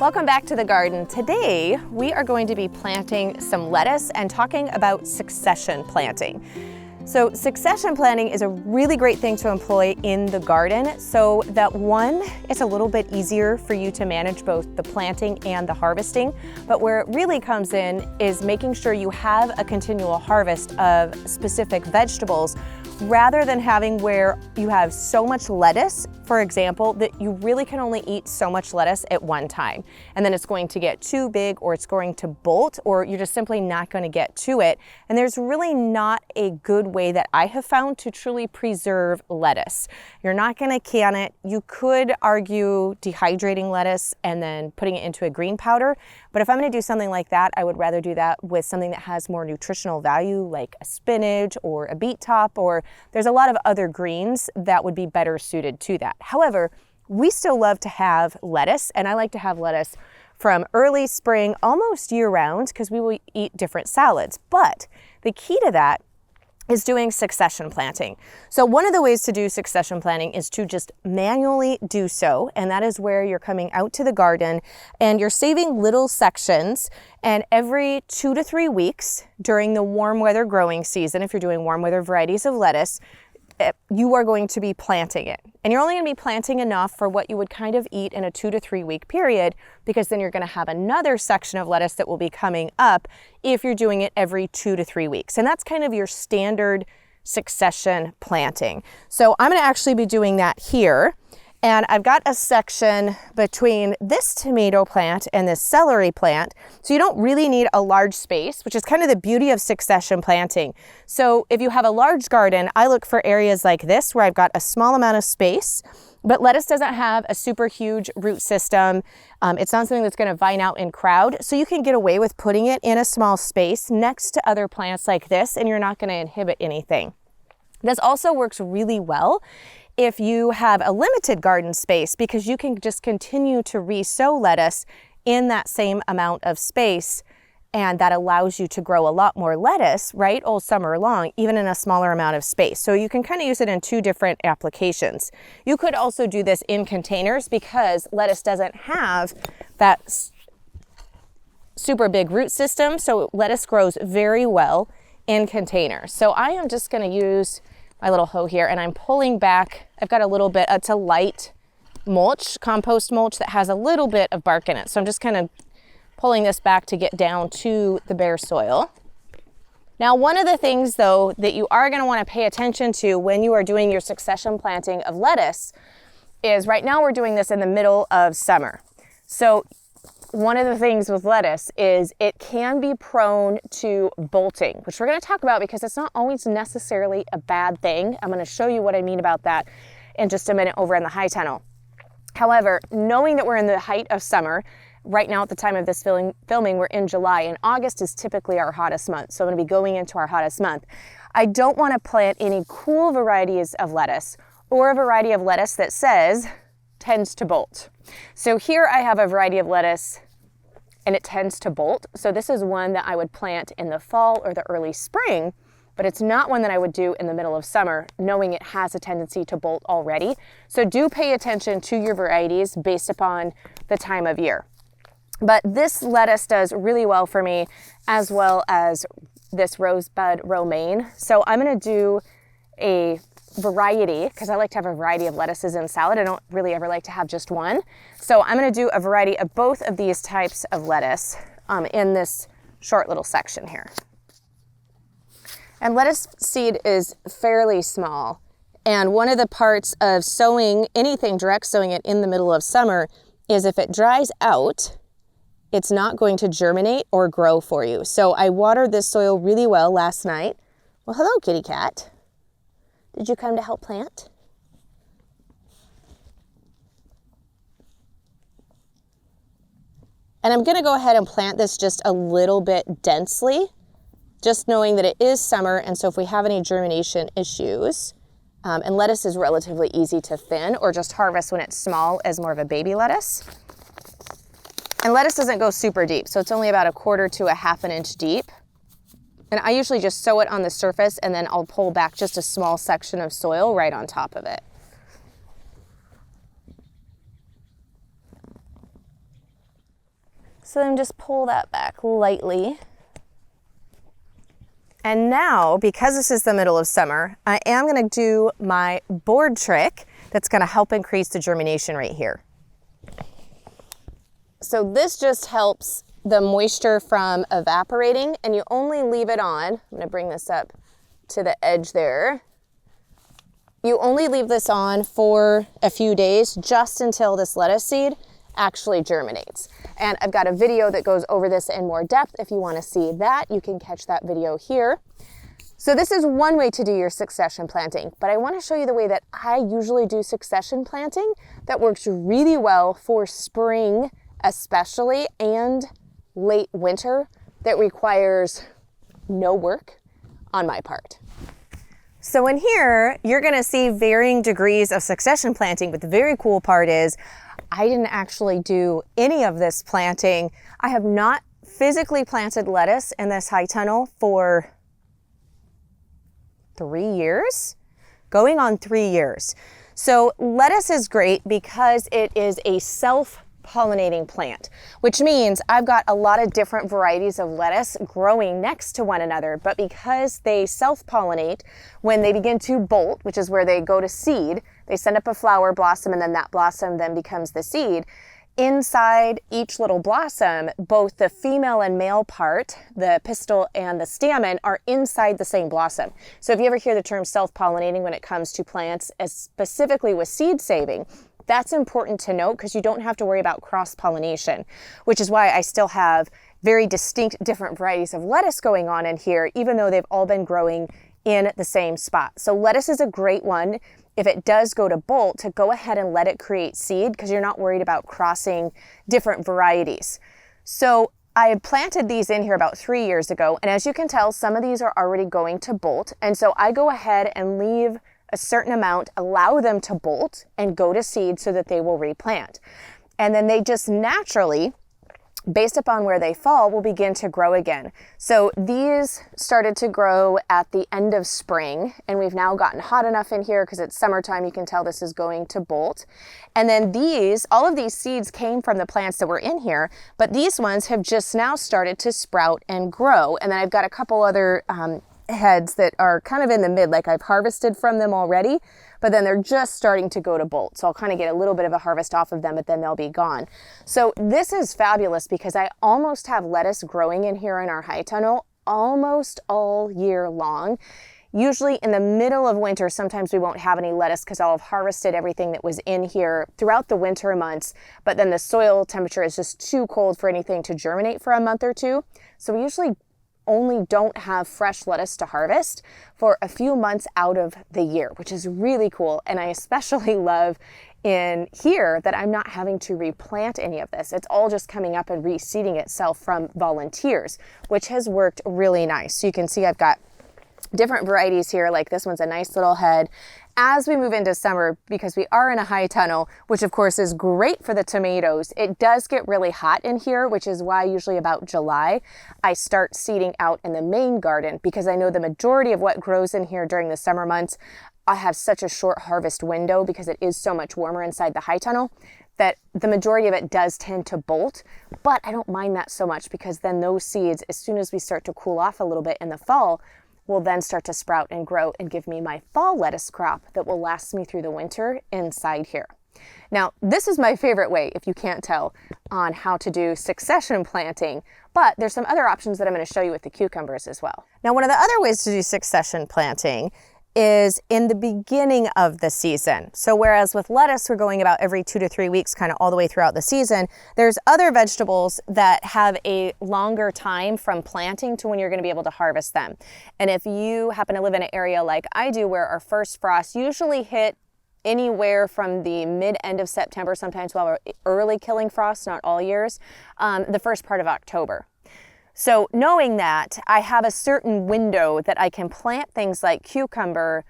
Welcome back to the garden. Today, we are going to be planting some lettuce and talking about succession planting. So succession planting is a really great thing to employ in the garden so that one, it's a little bit easier for you to manage both the planting and the harvesting. But where it really comes in is making sure you have a continual harvest of specific vegetables rather than having where you have so much lettuce, for example, that you really can only eat so much lettuce at one time. And then it's going to get too big or it's going to bolt or you're just simply not going to get to it. And there's really not a good way that I have found to truly preserve lettuce. You're not going to can it. You could argue dehydrating lettuce and then putting it into a green powder. But if I'm going to do something like that, I would rather do that with something that has more nutritional value like a spinach or a beet top, or there's a lot of other greens that would be better suited to that. However, we still love to have lettuce, and I like to have lettuce from early spring almost year round because we will eat different salads. But the key to that is doing succession planting. So one of the ways to do succession planting is to just manually do so, and that is where you're coming out to the garden and you're saving little sections, and every 2 to 3 weeks during the warm weather growing season, if you're doing warm weather varieties of lettuce, you are going to be planting it. And you're only going to be planting enough for what you would kind of eat in a 2 to 3 week period, because then you're going to have another section of lettuce that will be coming up if you're doing it every 2 to 3 weeks. And that's kind of your standard succession planting. So I'm going to actually be doing that here. And I've got a section between this tomato plant and this celery plant. So you don't really need a large space, which is kind of the beauty of succession planting. So if you have a large garden, I look for areas like this where I've got a small amount of space, but lettuce doesn't have a super huge root system. It's not something that's going to vine out and crowd. So you can get away with putting it in a small space next to other plants like this, and you're not going to inhibit anything. This also works really well if you have a limited garden space, because you can just continue to re-sow lettuce in that same amount of space, and that allows you to grow a lot more lettuce, right, all summer long, even in a smaller amount of space. So you can kind of use it in two different applications. You could also do this in containers because lettuce doesn't have that super big root system, so lettuce grows very well in containers. So I am just going to use my little hoe here, and I'm pulling back. I've got a little bit, it's a light mulch, compost mulch that has a little bit of bark in it. So I'm just kind of pulling this back to get down to the bare soil. Now, one of the things though that you are going to want to pay attention to when you are doing your succession planting of lettuce is, right now we're doing this in the middle of summer. So one of the things with lettuce is it can be prone to bolting, which we're going to talk about because it's not always necessarily a bad thing. I'm going to show you what I mean about that in just a minute over in the high tunnel. However, knowing that we're in the height of summer, right now at the time of this filming, we're in July, and August is typically our hottest month. So I'm going to be going into our hottest month. I don't want to plant any cool varieties of lettuce or a variety of lettuce that says tends to bolt. So here I have a variety of lettuce and it tends to bolt. So this is one that I would plant in the fall or the early spring, but it's not one that I would do in the middle of summer, knowing it has a tendency to bolt already. So do pay attention to your varieties based upon the time of year. But this lettuce does really well for me, as well as this rosebud romaine. So I'm going to do a variety, because I like to have a variety of lettuces in salad. I don't really ever like to have just one. So I'm going to do a variety of both of these types of lettuce in this short little section here. And lettuce seed is fairly small. And one of the parts of sowing anything, direct sowing it in the middle of summer, is if it dries out, it's not going to germinate or grow for you. So I watered this soil really well last night. Well, hello, kitty cat. Did you come to help plant? And I'm going to go ahead and plant this just a little bit densely, just knowing that it is summer, and so if we have any germination issues, and lettuce is relatively easy to thin or just harvest when it's small as more of a baby lettuce. And lettuce doesn't go super deep, so it's only about 1/4 to 1/2 inch deep. And I usually just sow it on the surface, and then I'll pull back just a small section of soil right on top of it. So then just pull that back lightly. And now, because this is the middle of summer, I am gonna do my board trick that's gonna help increase the germination rate here. So this just helps the moisture from evaporating, and you only leave it on. I'm gonna bring this up to the edge there. You only leave this on for a few days, just until this lettuce seed actually germinates. And I've got a video that goes over this in more depth. If you want to see that, you can catch that video here. So this is one way to do your succession planting, but I want to show you the way that I usually do succession planting that works really well for spring especially, and late winter, that requires no work on my part. So in here, you're gonna see varying degrees of succession planting, but the very cool part is I didn't actually do any of this planting. I have not physically planted lettuce in this high tunnel for 3 years, going on 3 years. So lettuce is great because it is a self-pollinating plant, which means I've got a lot of different varieties of lettuce growing next to one another, but because they self-pollinate, when they begin to bolt, which is where they go to seed, they send up a flower blossom, and then that blossom then becomes the seed. Inside each little blossom, both the female and male part, the pistil and the stamen, are inside the same blossom. So if you ever hear the term self-pollinating when it comes to plants, specifically with seed saving, that's important to note because you don't have to worry about cross-pollination, which is why I still have very distinct different varieties of lettuce going on in here, even though they've all been growing in the same spot. So lettuce is a great one, if it does go to bolt, to go ahead and let it create seed because you're not worried about crossing different varieties. So I had planted these in here about 3 years ago, and as you can tell, some of these are already going to bolt. And so I go ahead and leave a certain amount, allow them to bolt and go to seed so that they will replant. And then they just naturally, based upon where they fall, will begin to grow again. So these started to grow at the end of spring, and we've now gotten hot enough in here because it's summertime, you can tell this is going to bolt. And then these, all of these seeds came from the plants that were in here, but these ones have just now started to sprout and grow. And then I've got a couple other heads that are kind of in the mid, like I've harvested from them already, but then they're just starting to go to bolt. So I'll kind of get a little bit of a harvest off of them, but then they'll be gone. So this is fabulous because I almost have lettuce growing in here in our high tunnel almost all year long. Usually in the middle of winter, sometimes we won't have any lettuce because I'll have harvested everything that was in here throughout the winter months, but then the soil temperature is just too cold for anything to germinate for a month or two. So we usually only don't have fresh lettuce to harvest for a few months out of the year, which is really cool. And I especially love in here that I'm not having to replant any of this. It's all just coming up and reseeding itself from volunteers, which has worked really nice. So you can see I've got different varieties here, like this one's a nice little head. As we move into summer, because we are in a high tunnel, which of course is great for the tomatoes, it does get really hot in here, which is why usually about July, I start seeding out in the main garden, because I know the majority of what grows in here during the summer months, I have such a short harvest window because it is so much warmer inside the high tunnel that the majority of it does tend to bolt, but I don't mind that so much because then those seeds, as soon as we start to cool off a little bit in the fall, will then start to sprout and grow and give me my fall lettuce crop that will last me through the winter inside here. Now, this is my favorite way, if you can't tell, on how to do succession planting, but there's some other options that I'm going to show you with the cucumbers as well. Now, one of the other ways to do succession planting is in the beginning of the season. So whereas with lettuce, we're going about every 2 to 3 weeks, kind of all the way throughout the season, there's other vegetables that have a longer time from planting to when you're going to be able to harvest them. And if you happen to live in an area like I do, where our first frosts usually hit anywhere from the mid-end of September, sometimes while we're early killing frosts, not all years, the first part of October. So knowing that, I have a certain window that I can plant things like cucumber,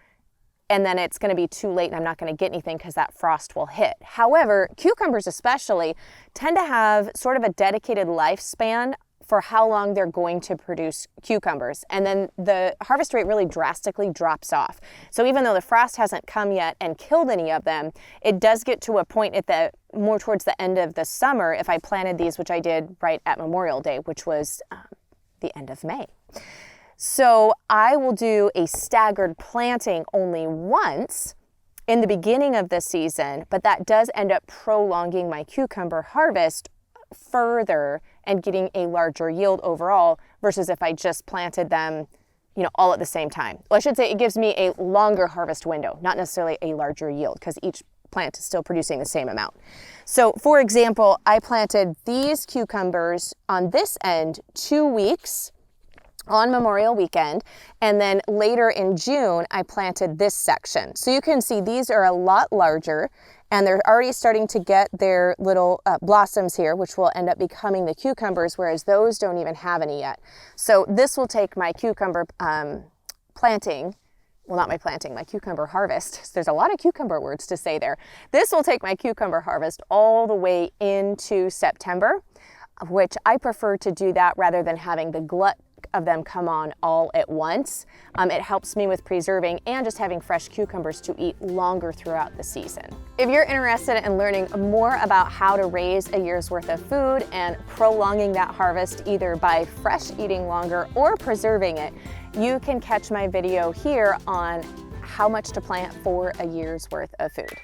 and then it's going to be too late and I'm not going to get anything because that frost will hit. However, cucumbers especially tend to have sort of a dedicated lifespan for how long they're going to produce cucumbers. And then the harvest rate really drastically drops off. So even though the frost hasn't come yet and killed any of them, it does get to a point at the more towards the end of the summer if I planted these, which I did right at Memorial Day, which was the end of May. So I will do a staggered planting only once in the beginning of the season, but that does end up prolonging my cucumber harvest further and getting a larger yield overall versus if I just planted them, you know, all at the same time. Well, I should say it gives me a longer harvest window, not necessarily a larger yield, because each plant is still producing the same amount. So for example, I planted these cucumbers on this end 2 weeks on Memorial Weekend, and then later in June I planted this section. So you can see these are a lot larger and they're already starting to get their little blossoms here, which will end up becoming the cucumbers, whereas those don't even have any yet. So this will take my cucumber planting, well, not my planting, my cucumber harvest. There's a lot of cucumber words to say there. This will take my cucumber harvest all the way into September, which I prefer to do that rather than having the glut of them come on all at once. It helps me with preserving and just having fresh cucumbers to eat longer throughout the season. If you're interested in learning more about how to raise a year's worth of food and prolonging that harvest either by fresh eating longer or preserving it, you can catch my video here on how much to plant for a year's worth of food.